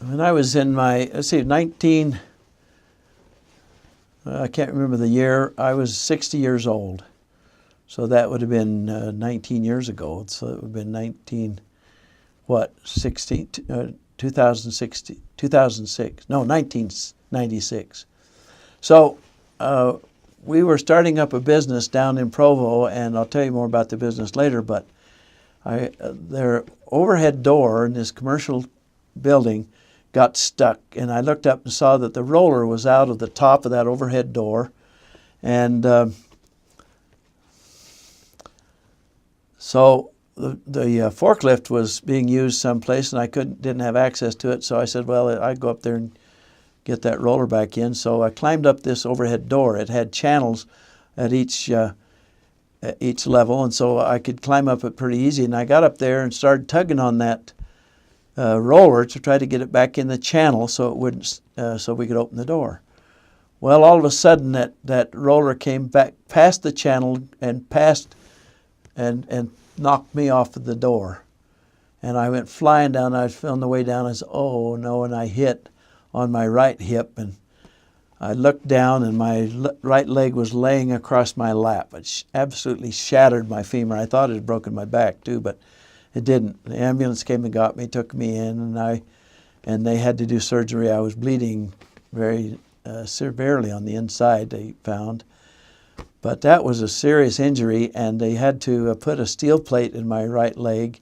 when I was in my, let's see, 19, I can't remember the year, I was 60 years old. So that would have been 19 years ago. So it would have been 2006, no, 1996. So we were starting up a business down in Provo, and I'll tell you more about the business later, but their overhead door in this commercial building got stuck, and I looked up and saw that the roller was out of the top of that overhead door, and so the forklift was being used someplace, and I didn't have access to it, so I said, well, I'd go up there and get that roller back in. So I climbed up this overhead door. It had channels at each level, and so I could climb up it pretty easy. And I got up there and started tugging on that roller to try to get it back in the channel so it wouldn't, so we could open the door. Well, all of a sudden that roller came back past the channel and and knocked me off of the door. And I went flying down. I was on the way down. I said, oh no, and I hit on my right hip, and I looked down, and my right leg was laying across my lap. It absolutely shattered my femur. I thought it had broken my back too, but it didn't. The ambulance came and got me, took me in, and they had to do surgery. I was bleeding very severely on the inside, they found. But that was a serious injury, and they had to put a steel plate in my right leg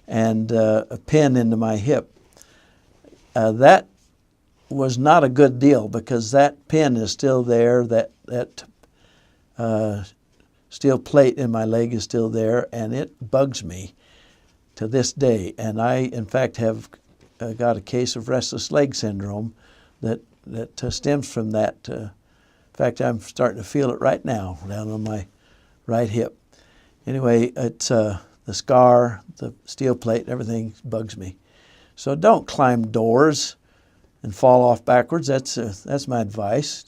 and a pin into my hip. That was not a good deal, because that pin is still there, that steel plate in my leg is still there, and it bugs me to this day. And I, in fact, have got a case of restless leg syndrome that stems from that. In fact, I'm starting to feel it right now down on my right hip. Anyway, it's the scar, the steel plate, everything bugs me. So don't climb doors and fall off backwards. That's my advice.